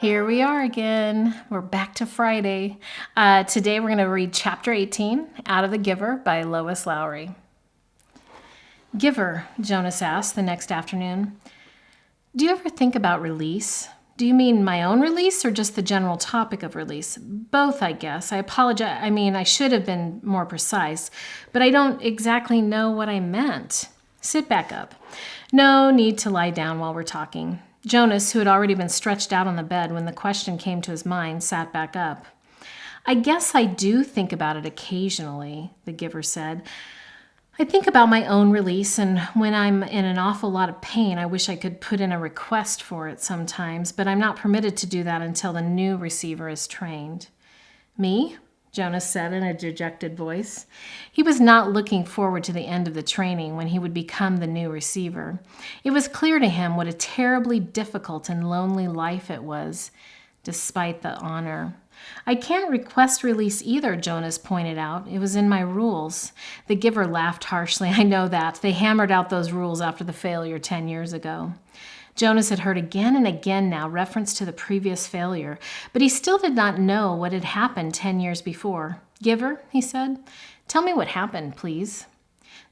Here we are again. We're back to Friday. Today we're going to read chapter 18, Out of the Giver by Lois Lowry. Giver, Jonas asked the next afternoon, do you ever think about release? Do you mean my own release or just the general topic of release? Both, I guess. I apologize. I should have been more precise, but I don't exactly know what I meant. Sit back up. No need to lie down while we're talking. Jonas, who had already been stretched out on the bed when the question came to his mind, sat back up. I guess I do think about it occasionally, the giver said. I think about my own release, and when I'm in an awful lot of pain, I wish I could put in a request for it sometimes, but I'm not permitted to do that until the new receiver is trained. Me? Jonas said in a dejected voice. He was not looking forward to the end of the training when he would become the new receiver. It was clear to him what a terribly difficult and lonely life it was, despite the honor. I can't request release either, Jonas pointed out. It was in my rules. The giver laughed harshly. I know that. They hammered out those rules after the failure 10 years ago. Jonas had heard again and again now reference to the previous failure, but he still did not know what had happened 10 years before. Giver, he said, tell me what happened, please.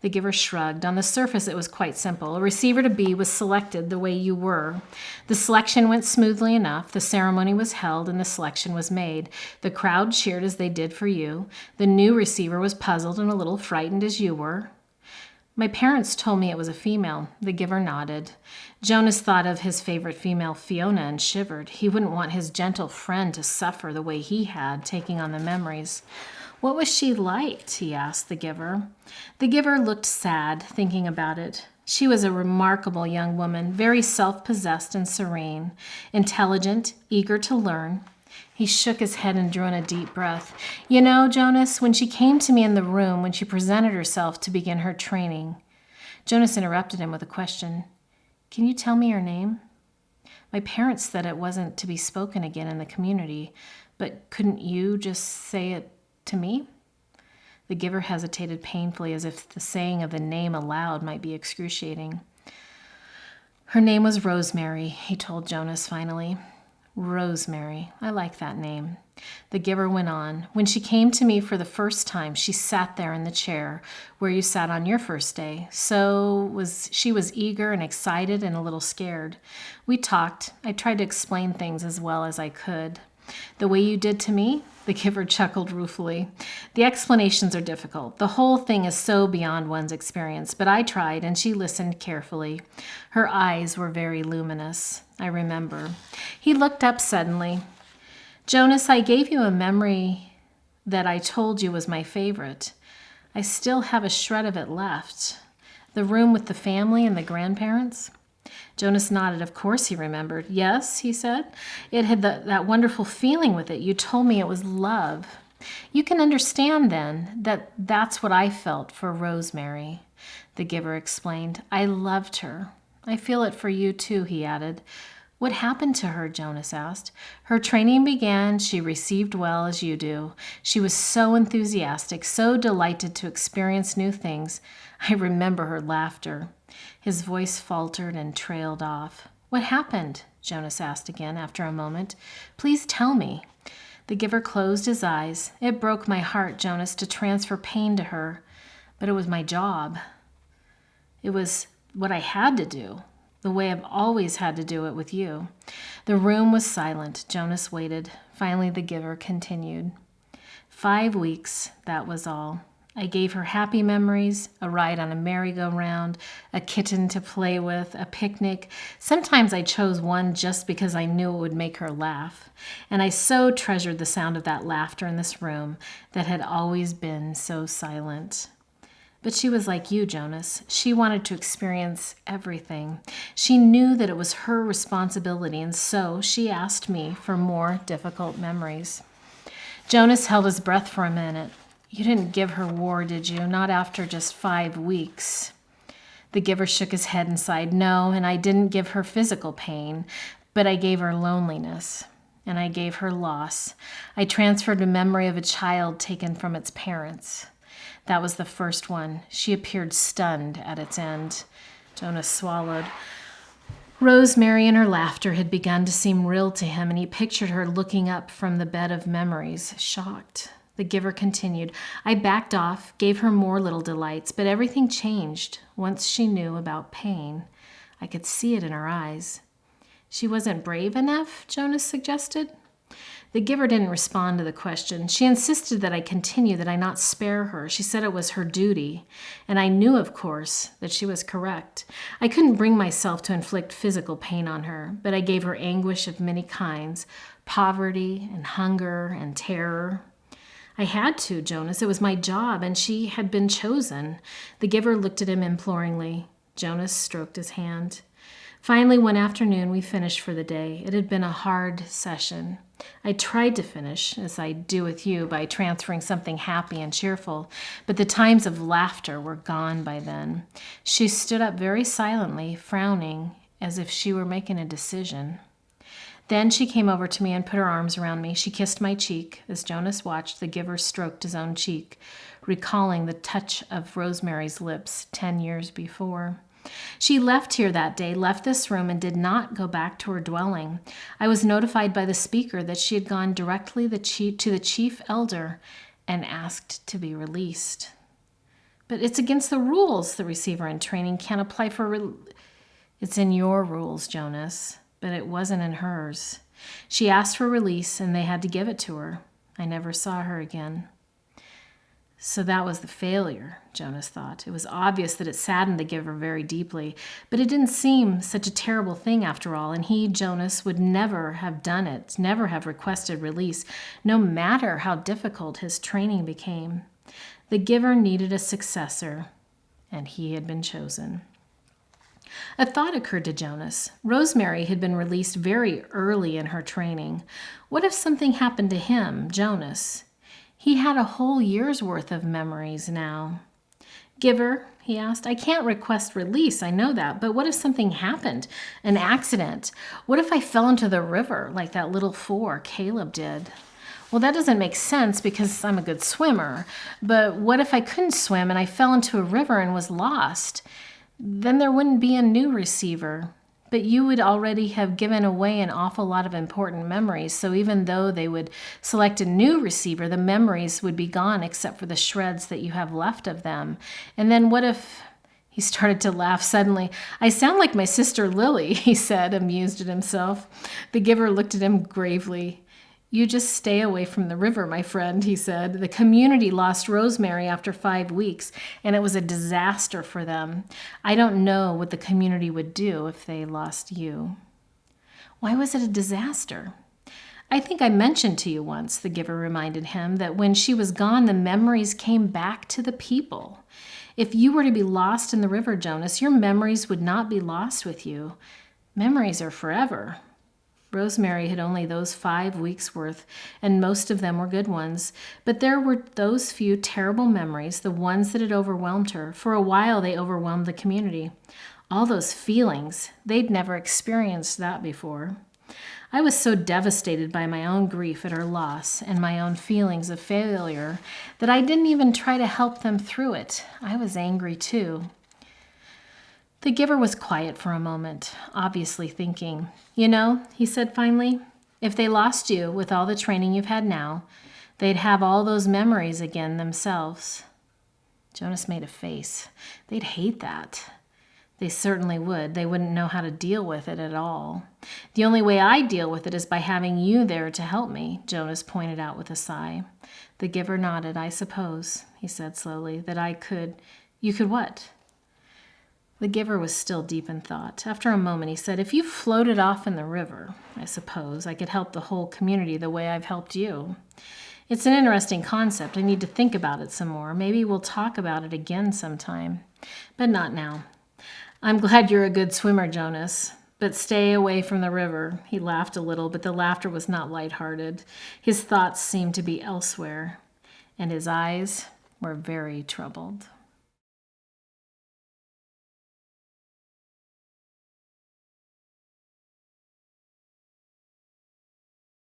The giver shrugged. On the surface, it was quite simple. A receiver to be was selected the way you were. The selection went smoothly enough. The ceremony was held and the selection was made. The crowd cheered as they did for you. The new receiver was puzzled and a little frightened as you were. My parents told me it was a female. The giver nodded. Jonas thought of his favorite female, Fiona, and shivered. He wouldn't want his gentle friend to suffer the way he had, taking on the memories. What was she like? He asked the giver. The giver looked sad, thinking about it. She was a remarkable young woman, very self-possessed and serene, intelligent, eager to learn. He shook his head and drew in a deep breath. You know, Jonas, when she came to me in the room, when she presented herself to begin her training, Jonas interrupted him with a question. Can you tell me her name? My parents said it wasn't to be spoken again in the community, but couldn't you just say it to me? The giver hesitated painfully, as if the saying of the name aloud might be excruciating. Her name was Rosemary, he told Jonas finally. Rosemary. I like that name. The giver went on. When she came to me for the first time, she sat there in the chair where you sat on your first day. She was eager and excited and a little scared. We talked. I tried to explain things as well as I could. The way you did to me? The giver chuckled ruefully. The explanations are difficult. The whole thing is so beyond one's experience, but I tried, and she listened carefully. Her eyes were very luminous, I remember. He looked up suddenly. Jonas, I gave you a memory that I told you was my favorite. I still have a shred of it left. The room with the family and the grandparents. Jonas nodded. Of course he remembered. Yes, he said. It had that wonderful feeling with it. You told me it was love. You can understand then that that's what I felt for Rosemary, the giver explained. I loved her. I feel it for you too, he added. What happened to her? Jonas asked. Her training began. She received well as you do. She was so enthusiastic, so delighted to experience new things. I remember her laughter. His voice faltered and trailed off. What happened? Jonas asked again after a moment. Please tell me. The giver closed his eyes. It broke my heart, Jonas, to transfer pain to her. But it was my job. It was what I had to do. The way I've always had to do it with you. The room was silent. Jonas waited. Finally, the giver continued. 5 weeks, that was all. I gave her happy memories, a ride on a merry-go-round, a kitten to play with, a picnic. Sometimes I chose one just because I knew it would make her laugh. And I so treasured the sound of that laughter in this room that had always been so silent. But she was like you, Jonas. She wanted to experience everything. She knew that it was her responsibility, and so she asked me for more difficult memories. Jonas held his breath for a minute. You didn't give her war, did you? Not after just 5 weeks. The giver shook his head and sighed. No, and I didn't give her physical pain, but I gave her loneliness, and I gave her loss. I transferred a memory of a child taken from its parents. That was the first one. She appeared stunned at its end. Jonas swallowed. Rosemary and her laughter had begun to seem real to him, and he pictured her looking up from the bed of memories, shocked. The giver continued. I backed off, gave her more little delights, but everything changed once she knew about pain. I could see it in her eyes. She wasn't brave enough, Jonas suggested. The giver didn't respond to the question. She insisted that I continue, that I not spare her. She said it was her duty, and I knew, of course, that she was correct. I couldn't bring myself to inflict physical pain on her, but I gave her anguish of many kinds, poverty and hunger and terror. I had to, Jonas. It was my job, and she had been chosen. The giver looked at him imploringly. Jonas stroked his hand. Finally, one afternoon, we finished for the day. It had been a hard session. I tried to finish, as I do with you, by transferring something happy and cheerful, but the times of laughter were gone by then. She stood up very silently, frowning, as if she were making a decision. Then she came over to me and put her arms around me. She kissed my cheek. As Jonas watched, the giver stroked his own cheek, recalling the touch of Rosemary's lips 10 years before. She left here that day, left this room, and did not go back to her dwelling. I was notified by the speaker that she had gone directly to the chief elder and asked to be released. But it's against the rules. The receiver in training can't apply for It's in your rules, Jonas, but it wasn't in hers. She asked for release, and they had to give it to her. I never saw her again. So that was the failure, Jonas thought. It was obvious that it saddened the giver very deeply, but it didn't seem such a terrible thing after all, and he, Jonas, would never have done it, never have requested release, no matter how difficult his training became. The giver needed a successor, and he had been chosen. A thought occurred to Jonas. Rosemary had been released very early in her training. What if something happened to him, Jonas? He had a whole year's worth of memories now. Giver, he asked, I can't request release, I know that, but what if something happened? An accident? What if I fell into the river like that little four Caleb did? Well, that doesn't make sense because I'm a good swimmer, but what if I couldn't swim and I fell into a river and was lost? Then there wouldn't be a new receiver. But you would already have given away an awful lot of important memories, so even though they would select a new receiver, the memories would be gone except for the shreds that you have left of them. And then what if... He started to laugh suddenly. I sound like my sister Lily, he said, amused at himself. The giver looked at him gravely. You just stay away from the river, my friend, he said. The community lost Rosemary after 5 weeks, and it was a disaster for them. I don't know what the community would do if they lost you. Why was it a disaster? I think I mentioned to you once, the giver reminded him, that when she was gone, the memories came back to the people. If you were to be lost in the river, Jonas, your memories would not be lost with you. Memories are forever. Rosemary had only those 5 weeks' worth, and most of them were good ones. But there were those few terrible memories, the ones that had overwhelmed her. For a while, they overwhelmed the community. All those feelings, they'd never experienced that before. I was so devastated by my own grief at her loss and my own feelings of failure that I didn't even try to help them through it. I was angry, too. The giver was quiet for a moment, obviously thinking. You know, he said finally, if they lost you with all the training you've had now, they'd have all those memories again themselves. Jonas made a face. They'd hate that. They certainly would. They wouldn't know how to deal with it at all. The only way I deal with it is by having you there to help me, Jonas pointed out with a sigh. The giver nodded. I suppose, he said slowly, that I could... You could what? The giver was still deep in thought. After a moment, he said, if you floated off in the river, I suppose I could help the whole community the way I've helped you. It's an interesting concept. I need to think about it some more. Maybe we'll talk about it again sometime, but not now. I'm glad you're a good swimmer, Jonas, but stay away from the river. He laughed a little, but the laughter was not lighthearted. His thoughts seemed to be elsewhere, and his eyes were very troubled.